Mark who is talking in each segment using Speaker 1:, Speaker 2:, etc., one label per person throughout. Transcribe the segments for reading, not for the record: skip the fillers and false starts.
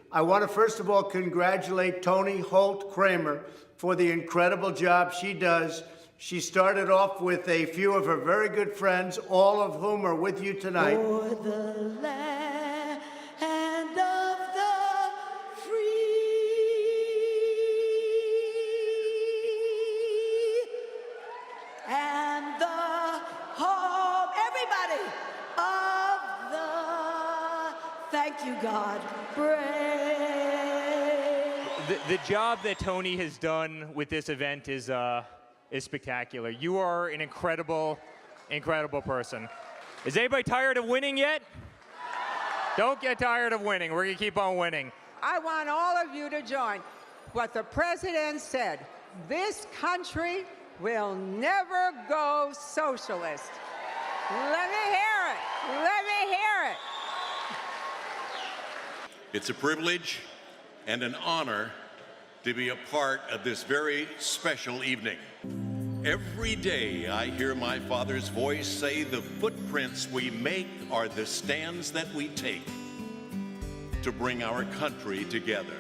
Speaker 1: I want to first of all congratulate Toni Holt Kramer for the incredible job she does. She started off with a few of her very good friends, all of whom are with you tonight.
Speaker 2: For the land of the free and the home, everybody, of the, thank you, God, brave.
Speaker 3: The job that Toni has done with this event is spectacular. You are an incredible, incredible person. Is anybody tired of winning yet? Don't get tired of winning. We're going to keep on winning.
Speaker 4: I want all of you to join what the president said. This country will never go socialist. Let me hear it. Let me hear it.
Speaker 5: It's a privilege and an honor to be a part of this very special evening. Every day I hear my Father's voice say the footprints we make are the stands that we take to bring our country together.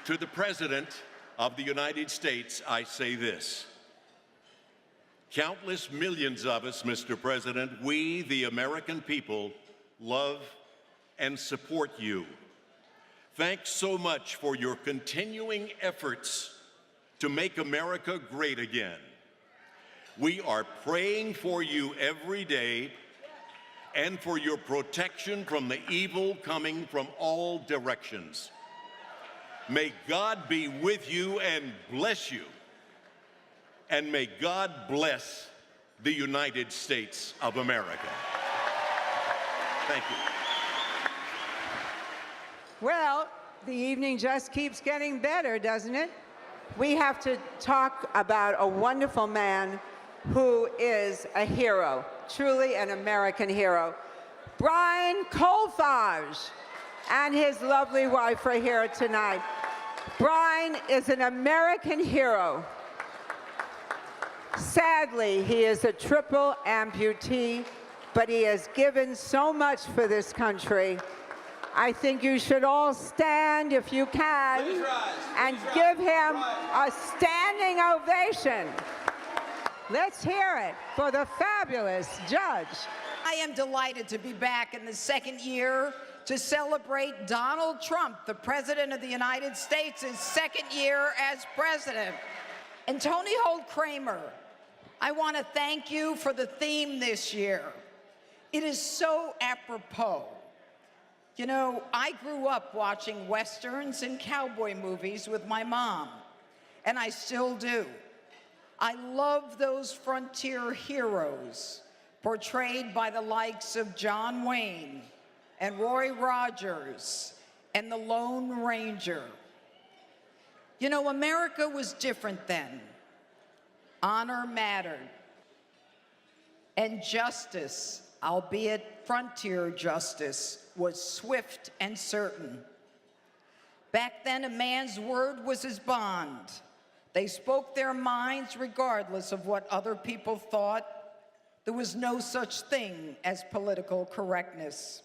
Speaker 5: To the President of the United States, I say this. Countless millions of us, Mr. President, we, the American people, love and support you. Thanks so much for your continuing efforts to make America great again. We are praying for you every day and for your protection from the evil coming from all directions. May God be with you and bless you. And may God bless the United States of America. Thank you.
Speaker 4: Well, the evening just keeps getting better, doesn't it? We have to talk about a wonderful man who is a hero, truly an American hero. Brian Colfage and his lovely wife are here tonight. Brian is an American hero. Sadly, he is a triple amputee, but he has given so much for this country. I think you should all stand, if you can, and give him a standing ovation. Let's hear it for the fabulous judge.
Speaker 6: I am delighted to be back in the second year to celebrate Donald Trump, the President of the United States, his second year as president. And Toni Holt Kramer, I want to thank you for the theme this year. It is so apropos. You know, I grew up watching Westerns and cowboy movies with my mom, and I still do. I love those frontier heroes portrayed by the likes of John Wayne and Roy Rogers and the Lone Ranger. You know, America was different then. Honor mattered. And justice, albeit frontier justice, was swift and certain. Back then, a man's word was his bond. They spoke their minds regardless of what other people thought. There was no such thing as political correctness.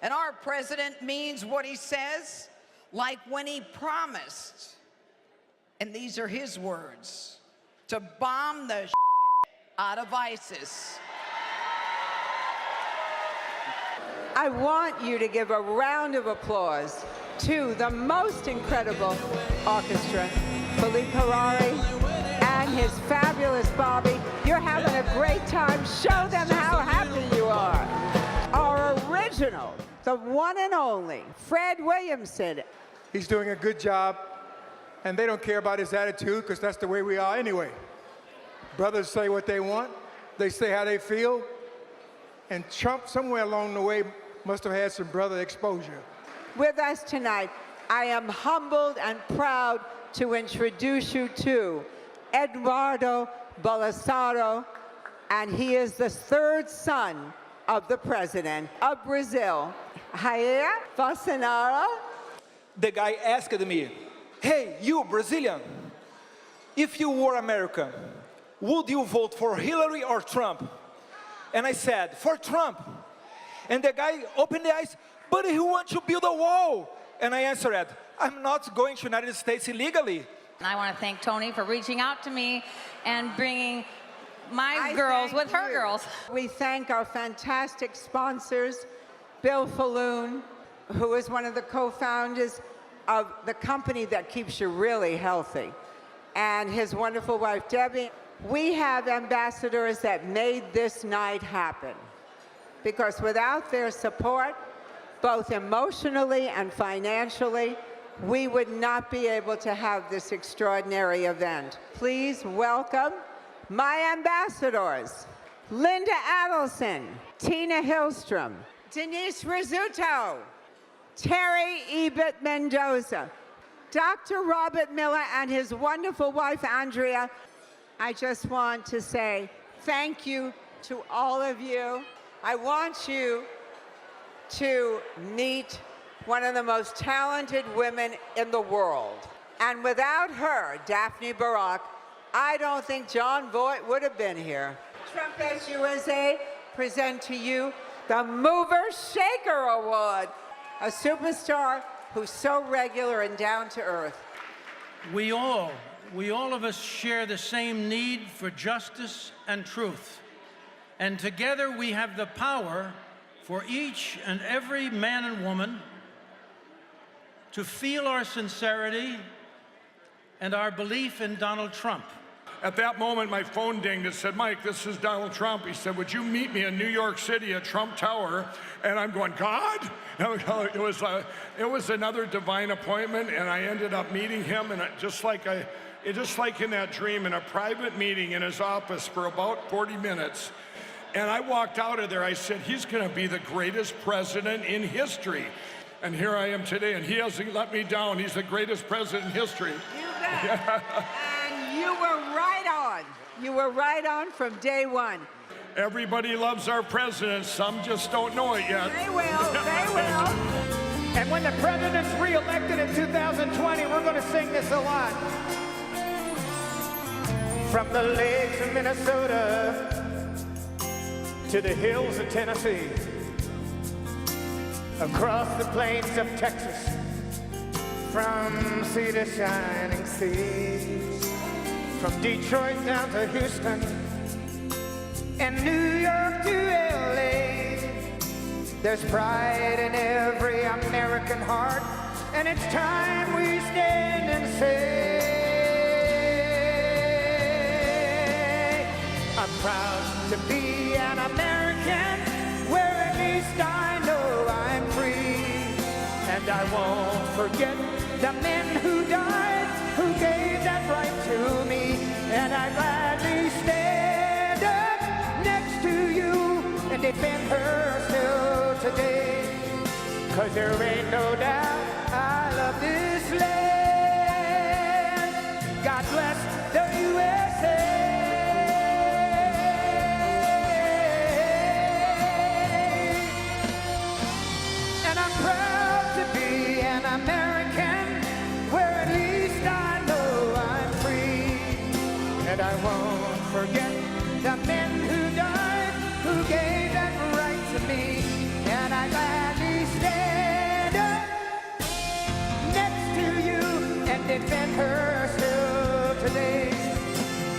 Speaker 6: And our president means what he says, like when he promised, and these are his words, to bomb the shit out of ISIS.
Speaker 4: I want you to give a round of applause to the most incredible orchestra, Philippe Harari and his fabulous Bobby. You're having a great time. Show them how happy you are. Our original, the one and only, Fred Williamson.
Speaker 7: He's doing a good job, and they don't care about his attitude because that's the way we are anyway. Brothers say what they want. They say how they feel. And Trump, somewhere along the way, must have had some brother exposure.
Speaker 4: With us tonight, I am humbled and proud to introduce you to Eduardo Bolsonaro, and he is the third son of the president of Brazil. Jair Bolsonaro.
Speaker 8: The guy asked me, hey, you Brazilian, if you were American, would you vote for Hillary or Trump? And I said, for Trump. And the guy opened the eyes, but he wants to build a wall. And I answered, I'm not going to the United States illegally.
Speaker 9: I want to thank Tony for reaching out to me and bringing my
Speaker 4: I
Speaker 9: girls
Speaker 4: thank
Speaker 9: with her
Speaker 4: you.
Speaker 9: girls.
Speaker 4: We thank our fantastic sponsors, Bill Falloon, who is one of the co-founders of the company that keeps you really healthy, and his wonderful wife, Debbie. We have ambassadors that made this night happen, because without their support, both emotionally and financially, we would not be able to have this extraordinary event. Please welcome my ambassadors: Linda Adelson, Tina Hillstrom, Denise Rizzuto, Terry Ebert Mendoza, Dr. Robert Miller and his wonderful wife, Andrea. I just want to say thank you to all of you. I want you to meet one of the most talented women in the world. And without her, Daphne Barak, I don't think John Voight would have been here. Trumpettes USA present to you the Mover Shaker Award, a superstar who's so regular and down to earth.
Speaker 10: We all of us share the same need for justice and truth. And together we have the power for each and every man and woman to feel our sincerity and our belief in Donald Trump.
Speaker 11: At that moment, my phone dinged. It said, Mike, this is Donald Trump. He said, would you meet me in New York City at Trump Tower? And I'm going, God? It was another divine appointment, and I ended up meeting him, and just like in that dream, in a private meeting in his office for about 40 minutes. And I walked out of there, I said, he's gonna be the greatest president in history. And here I am today, and he hasn't let me down. He's the greatest president in history.
Speaker 4: You bet. And you were right on. You were right on from day one.
Speaker 11: Everybody loves our president. Some just don't know it yet.
Speaker 4: They will, they will.
Speaker 7: And when the president's reelected in 2020, we're going to sing this a lot. From the lakes of Minnesota to the hills of Tennessee, across the plains of Texas, from sea to shining sea, from Detroit down to Houston, and New York to LA. There's pride in every American heart, and it's time we stand and say, I'm proud to be an American, where at least I know I'm free. And I won't forget the men who died, who gave that right to me. And I gladly stand up next to you and defend her still today. 'Cause there ain't no doubt I love this land. God bless the USA. And I'm proud to be an American, where at least I know I'm free. And I won't forget the men who died, who gave that right to me. And I gladly stand up next to you and defend her still today.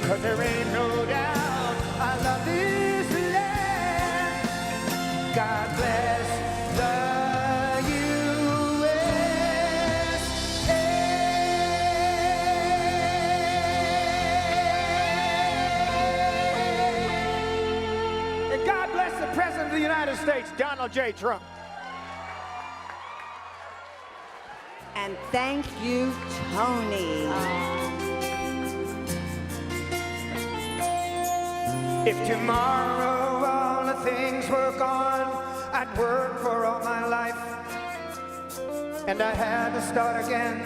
Speaker 7: 'Cause there ain't no doubt I love this land. God bless the President of the United States, Donald J. Trump.
Speaker 4: And thank you, Tony.
Speaker 7: If tomorrow all the things were gone, I'd work for all my life, and I had to start again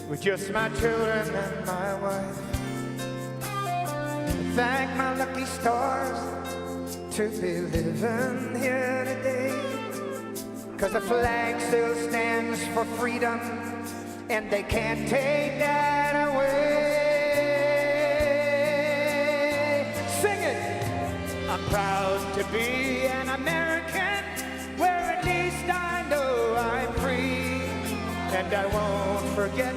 Speaker 7: with just my children and my wife. Thank my lucky stars to be living here today, 'cause the flag still stands for freedom, and they can't take that away. Sing it! I'm proud to be an American, where at least I know I'm free.
Speaker 12: And I won't forget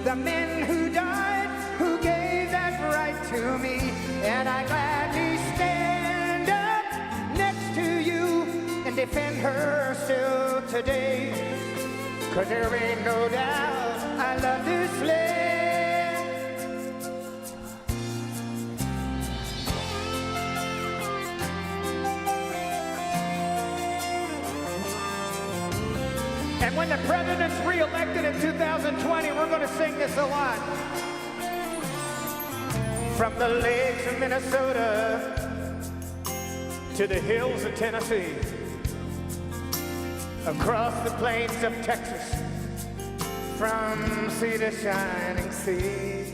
Speaker 12: the men who died, who gave that right to me. And I gladly stand up next to you and defend her still today. 'Cause there ain't no doubt I love this land. And when the president's re-elected in 2020, we're going to sing this a lot. From the lakes of Minnesota to the hills of Tennessee, across the plains of Texas, from sea to shining sea.